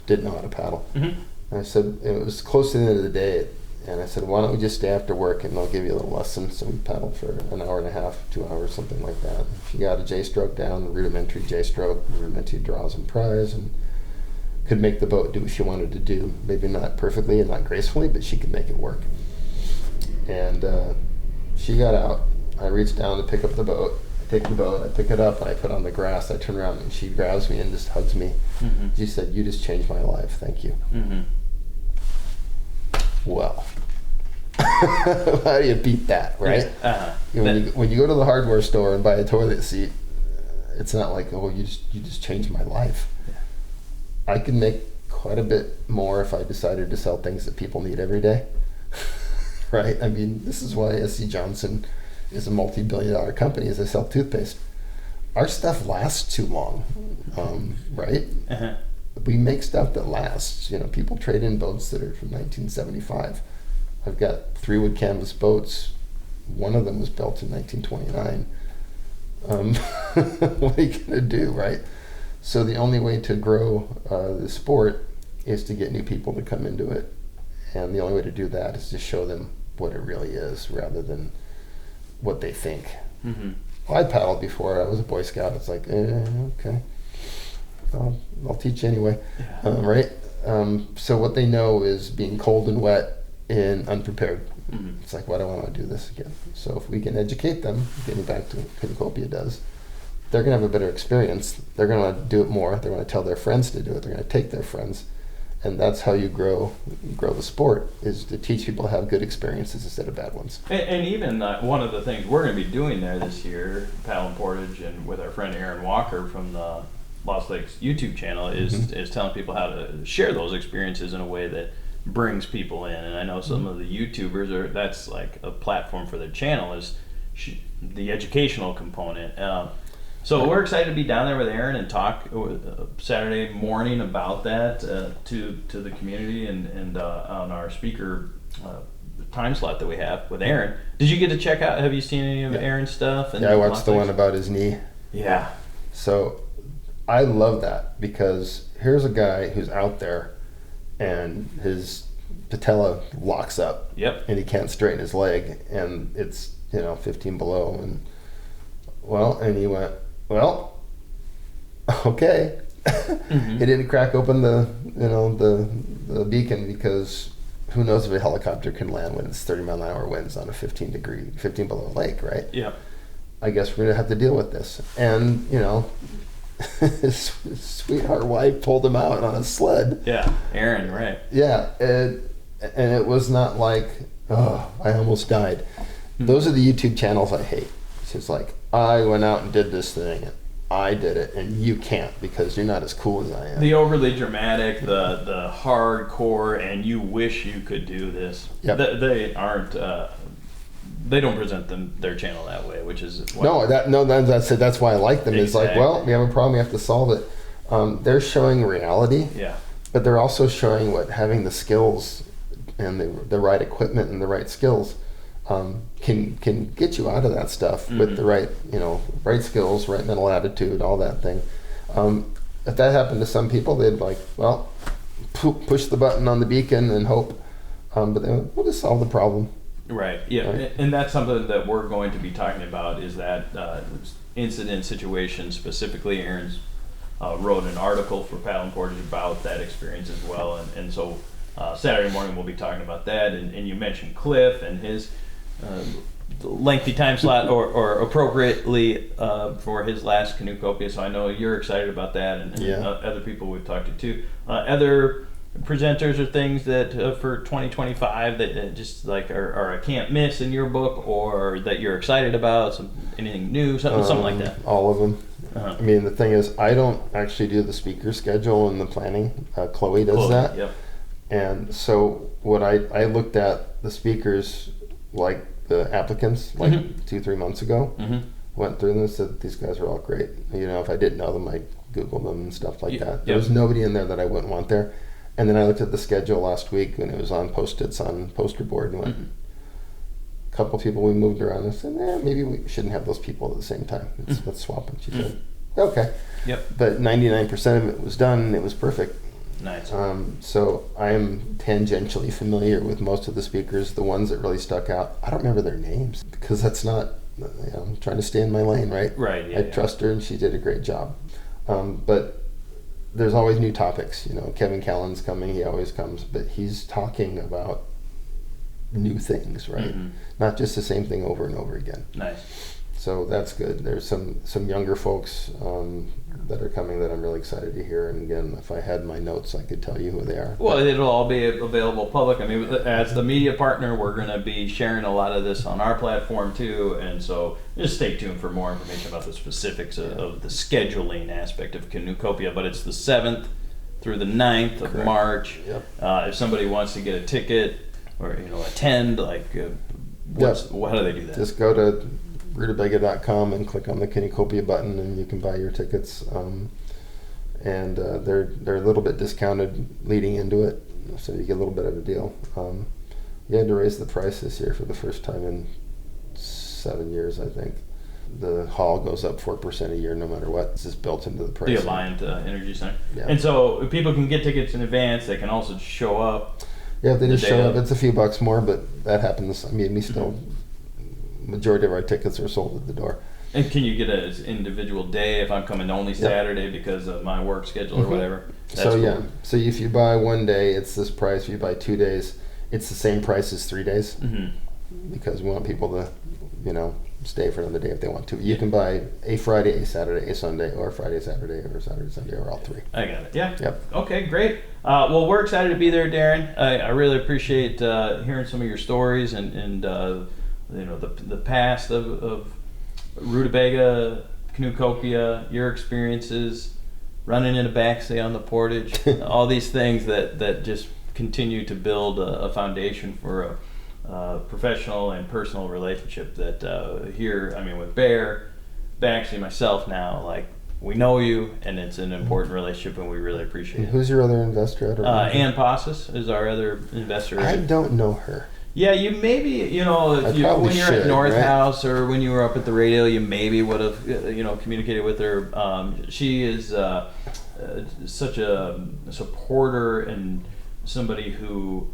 didn't know how to paddle. And I said, it was close to the end of the day, and I said, why don't we just stay after work and I'll give you a little lesson. So we paddled for an hour and a half, 2 hours, something like that. She got a J-stroke down, rudimentary J-stroke, rudimentary draws and pries, and could make the boat do what she wanted to do. Maybe not perfectly and not gracefully, but she could make it work. And she got out. I reached down to pick up the boat. I take the boat, I pick it up, and I put it on the grass. I turn around, and she grabs me and just hugs me. She said, you just changed my life. Thank you. Well, how do you beat that, right? When you go to the hardware store and buy a toilet seat, it's not like, oh, you just changed my life. I can make quite a bit more if I decided to sell things that people need every day. Right? I mean, this is why SC Johnson is a multi-billion-dollar company, is they sell toothpaste. Our stuff lasts too long, right? We make stuff that lasts. People trade in boats that are from 1975. I've got 3 wood canvas boats. One of them was built in 1929. What are you gonna do, right? So the only way to grow the sport is to get new people to come into it. And the only way to do that is to show them what it really is rather than what they think. Mm-hmm. Well, I paddled before. I was a Boy Scout. It's like, okay, I'll teach you anyway, right? So what they know is being cold and wet and unprepared. Mm-hmm. It's like, why do I want to do this again? So if we can educate them, getting back to what Canoecopia does, they're going to have a better experience. They're going to want to do it more. They're going to tell their friends to do it. They're going to take their friends. And that's how you grow the sport, is to teach people to have good experiences instead of bad ones. And even one of the things we're going to be doing there this year, Paddle and Portage, and with our friend Aaron Walker from the Lost Lakes YouTube channel, is telling people how to share those experiences in a way that brings people in. And I know some of the YouTubers that's like a platform for their channel is the educational component. So we're excited to be down there with Aaron and talk Saturday morning about that to the community and on our speaker time slot that we have with Aaron. Did you get to check out? Have you seen any of Aaron's stuff? Yeah, I watched the one about his knee. Yeah. So I love that, because here's a guy who's out there and his patella locks up. Yep. And he can't straighten his leg, and it's 15 below, and he went, well, okay. Mm-hmm. He didn't crack open the beacon, because who knows if a helicopter can land when it's 30-mile-an-hour winds on a 15 below lake, right? Yeah. I guess we're gonna have to deal with this. And his sweetheart wife pulled him out on a sled. Yeah, Aaron, right? Yeah, and it was not like, oh, I almost died. Those are the YouTube channels I hate. It's just like, I went out and did this thing, and I did it, and you can't because you're not as cool as I am. The overly dramatic, the hardcore, and you wish you could do this. Yep. They aren't. They don't present their channel that way, which is that's why I like them. Exactly. It's like, well, we have a problem, we have to solve it. They're showing reality, but they're also showing what having the skills and the right equipment and the right skills can get you out of that stuff with the right skills, right mental attitude, all that thing. If that happened to some people, they'd like, well, push the button on the beacon and hope, but we'll just solve the problem. Right. Yeah, right. And that's something that we're going to be talking about, is that incident situation specifically. Aaron's wrote an article for Paddle and Portage about that experience as well, and so Saturday morning we'll be talking about that. And you mentioned Cliff and his lengthy time slot, or appropriately for his last Canoecopia. So I know you're excited about that, and other people we've talked to too. Other presenters or things that for 2025 that just like are a can't miss in your book, or that you're excited about, anything new, something like that? All of them. I mean, the thing is, I don't actually do the speaker schedule and the planning. Chloe does that. Yep. And so what I looked at the speakers, like the applicants, like 2-3 months ago, went through them and said, these guys are all great. If I didn't know them, I Googled them and stuff like that. There was nobody in there that I wouldn't want there. And then I looked at the schedule last week when it was on Post-its on poster board, and went, a couple of people we moved around and said, maybe we shouldn't have those people at the same time. Let's swap them. She said, okay. Yep. But 99% of it was done, and it was perfect. Nice. So I am tangentially familiar with most of the speakers. The ones that really stuck out, I don't remember their names, because that's not, I'm trying to stay in my lane, right? Right. Yeah, I trust her, and she did a great job. But there's always new topics. Kevin Callan's coming, he always comes, but he's talking about new things, right? Not just the same thing over and over again. Nice. So that's good. There's some younger folks that are coming that I'm really excited to hear. And again, if I had my notes, I could tell you who they are. Well, it'll all be available public. I mean, as the media partner, we're going to be sharing a lot of this on our platform too. And so just stay tuned for more information about the specifics of the scheduling aspect of Canoecopia. But it's the 7th through the 9th of March. Yep. If somebody wants to get a ticket or attend, how do they do that? Just go to rutabaga.com and click on the Canoecopia button, and you can buy your tickets. And they're a little bit discounted leading into it, so you get a little bit of a deal. You had to raise the price this year for the first time in 7 years, I think. The hall goes up 4% a year no matter what. This is built into the price. The Alliant Energy Center. Yeah. And so people can get tickets in advance. They can also show up. Yeah, they just day show of. up. It's a few bucks more, but that happens. I mean, we still, majority of our tickets are sold at the door. And can you get an individual day if I'm coming only Saturday because of my work schedule or whatever? That's So cool. yeah, so if you buy one day, it's this price. If you buy 2 days, it's the same price as 3 days, because we want people to, stay for another day if they want to. You can buy a Friday, a Saturday, a Sunday, or a Friday, Saturday, or Saturday, Sunday, or all three. I got it. Yeah. Yep. Okay, great. Well, we're excited to be there, Darren. I really appreciate hearing some of your stories and the past of Rutabaga, Canoecopia, your experiences, running in a backstay on the Portage, all these things that just continue to build a foundation for a professional and personal relationship that here, I mean, with Bear, actually myself now, like, we know you, and it's an important relationship, and we really appreciate And it. who's your other investor? I don't know. Ann Passus is our other investor. I don't know her. Yeah, you maybe, I when you're probably at should, North right? House or when you were up at the radio, you maybe would have, communicated with her. She is such a supporter and somebody who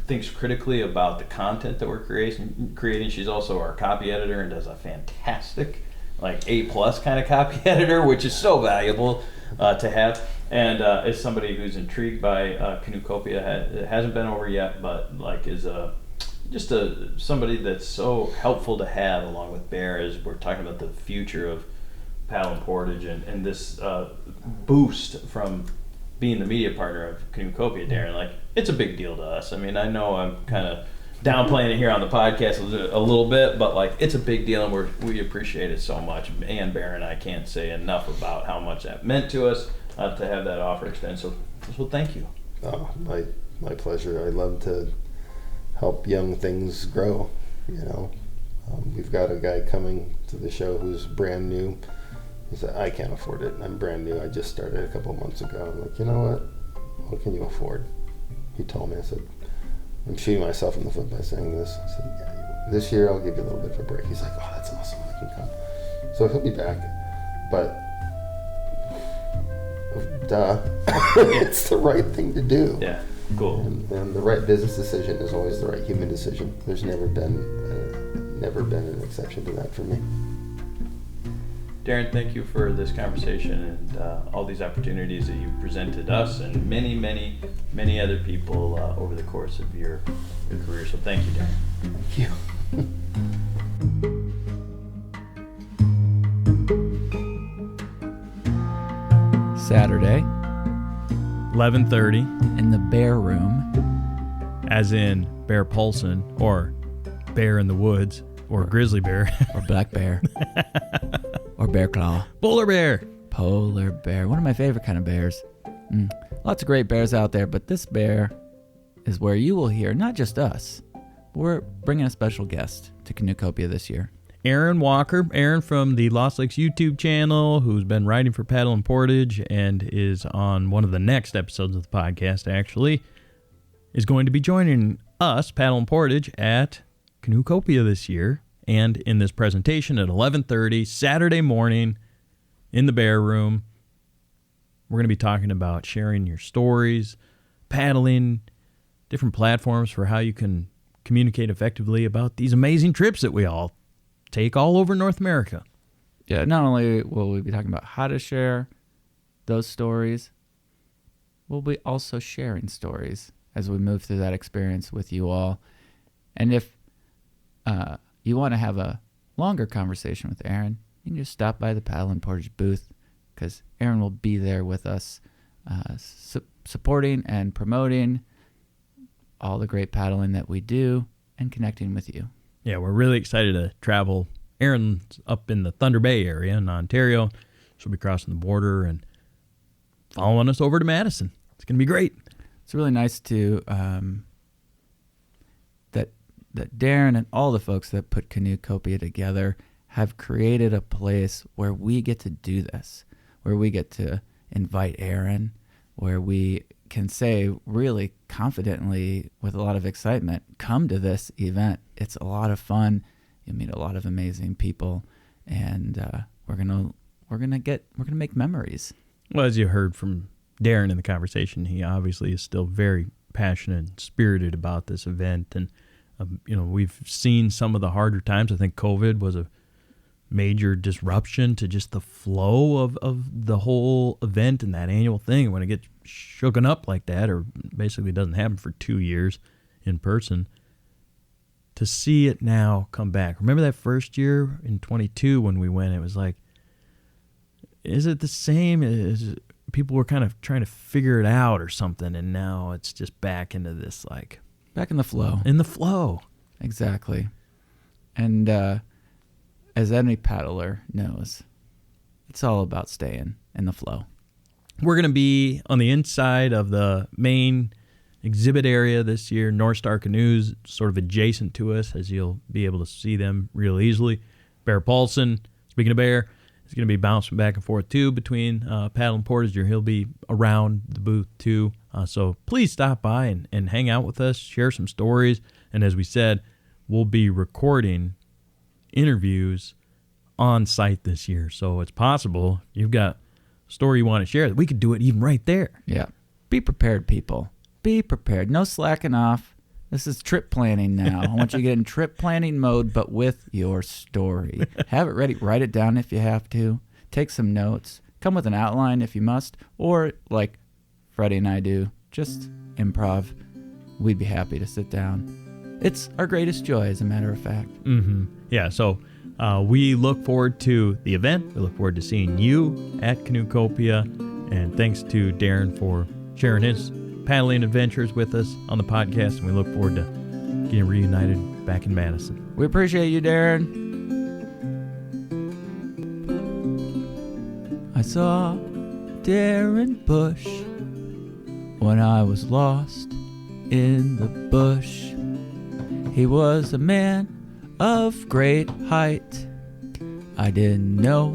thinks critically about the content that we're creating. She's also our copy editor and does a fantastic, like A+ kind of copy editor, which is so valuable to have. And is somebody who's intrigued by Canoecopia. It hasn't been over yet, but like is somebody that's so helpful to have along with Bear as we're talking about the future of Paddle and Portage and this boost from being the media partner of Canoecopia, Darren. Like, it's a big deal to us. I mean, I know I'm kind of downplaying it here on the podcast a little bit, but like, it's a big deal, and we appreciate it so much. And Bear and I can't say enough about how much that meant to us to have that offer extended. So thank you. Oh, my pleasure. I love to help young things grow. We've got a guy coming to the show who's brand new. He said, I can't afford it. I'm brand new. I just started a couple of months ago. I'm like, you know what can you afford? He told me. I said, I'm shooting myself in the foot by saying this. I said, yeah, this year I'll give you a little bit of a break. He's like, oh, that's awesome. I can come. So he'll be back. But duh, it's the right thing to do. Yeah, cool. And the right business decision is always the right human decision. There's never been an exception to that for me. Darren, thank you for this conversation and all these opportunities that you've presented us and many, many, many other people over the course of your career. So thank you, Darren. Thank you. Saturday 11:30, in the Bear Room. as in Bear Paulson or Bear in the Woods or Grizzly Bear. Or Black Bear. Or Bear Claw. Polar Bear. Polar bear. One of my favorite kind of bears. Lots of great bears out there, but this bear is where you will hear not just us. We're bringing a special guest to Canoecopia this year. Aaron Walker. Aaron from the Lost Lakes YouTube channel, who's been writing for Paddle and Portage and is on one of the next episodes of the podcast, actually, is going to be joining us, Paddle and Portage, at Canoecopia this year. And in this presentation at 11:30, Saturday morning, in the Bear Room, we're going to be talking about sharing your stories, paddling, different platforms for how you can communicate effectively about these amazing trips that we all take all over North America. Yeah, not only will we be talking about how to share those stories, we'll be also sharing stories as we move through that experience with you all. And if you want to have a longer conversation with Aaron, you can just stop by the Paddle and Portage booth, because Aaron will be there with us supporting and promoting all the great paddling that we do and connecting with you. Yeah, we're really excited to travel. Aaron's up in the Thunder Bay area in Ontario. She'll be crossing the border and following us over to Madison. It's going to be great. It's really nice to that Darren and all the folks that put Canoecopia together have created a place where we get to do this, where we get to invite Aaron, where we can say really confidently with a lot of excitement, come to this event. It's a lot of fun. You meet a lot of amazing people, and we're gonna make memories. Well, as you heard from Darren in the conversation, he obviously is still very passionate and spirited about this event. And, we've seen some of the harder times. I think COVID was a major disruption to just the flow of the whole event and that annual thing. When it gets shooken up like that, or basically doesn't happen for 2 years in person, to see it now come back. Remember that first year in 22 when we went, it was like, is it the same? People were kind of trying to figure it out or something, and now it's just back into this, like... Back in the flow. In the flow. Exactly. And as any paddler knows, it's all about staying in the flow. We're going to be on the inside of the main exhibit area this year. North Star Canoes sort of adjacent to us, as you'll be able to see them real easily. Bear Paulson, speaking of Bear, is going to be bouncing back and forth too between paddle and portage. He'll be around the booth too. So please stop by and hang out with us, share some stories. And as we said, we'll be recording interviews on site this year. So it's possible you've got a story you want to share that we could do it even right there. Yeah. Be prepared, people. Be prepared. No slacking off. This is trip planning now. I want you to get in trip planning mode, but with your story. Have it ready. Write it down if you have to. Take some notes. Come with an outline if you must. Or like Freddie and I do, just improv. We'd be happy to sit down. It's our greatest joy, as a matter of fact. Mm-hmm. Yeah, so we look forward to the event. We look forward to seeing you at Canoecopia. And thanks to Darren for sharing his paddling adventures with us on the podcast. And we look forward to getting reunited back in Madison. We appreciate you, Darren. I saw Darren Bush when I was lost in the bush. He was a man of great height. I didn't know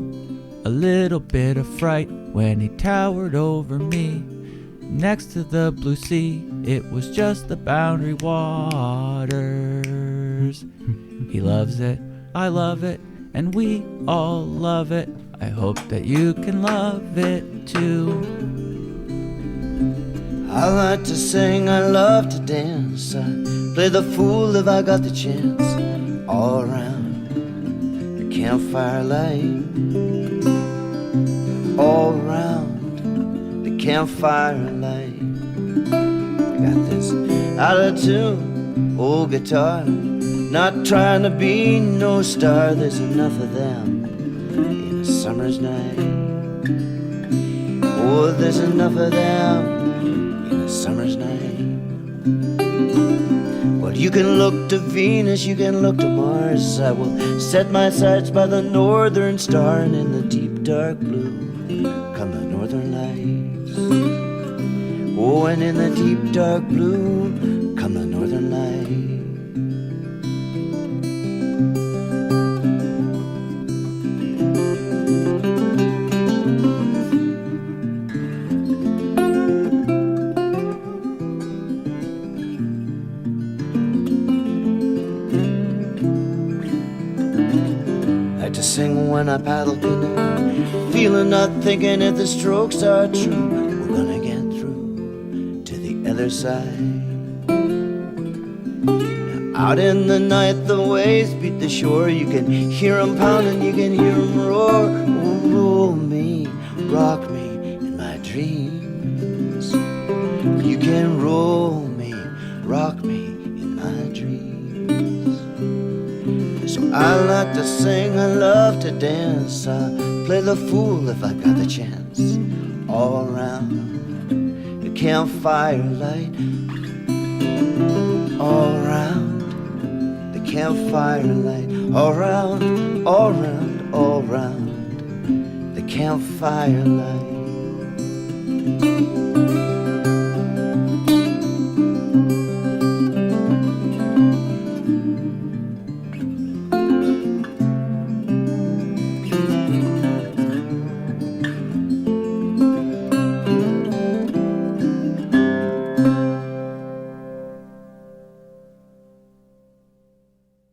a little bit of fright when he towered over me. Next to the blue sea, it was just the boundary waters. He loves it, I love it, and we all love it. I hope that you can love it too. I like to sing, I love to dance. I play the fool if I got the chance. All around the campfire light. All around the campfire light. I got this out of tune old guitar. Not trying to be no star. There's enough of them in a summer's night. Oh, there's enough of them in a summer's night. Well, you can look to Venus, you can look to Mars. I will set my sights by the northern star, and in the deep dark blue come the northern lights. Oh, and in the deep dark blue come the northern lights. Sing when I paddle canoe, feeling, not thinking if the strokes are true. We're gonna get through to the other side. Now, out in the night, the waves beat the shore. You can hear 'em pounding, you can hear 'em roar. Oh, roll me, rock me in my dreams. You can roll me, rock me in my dreams. So I like to sing, I love to dance. I play the fool if I got the chance. All around the campfire light. All around the campfire light. All round, all round, all round the campfire light.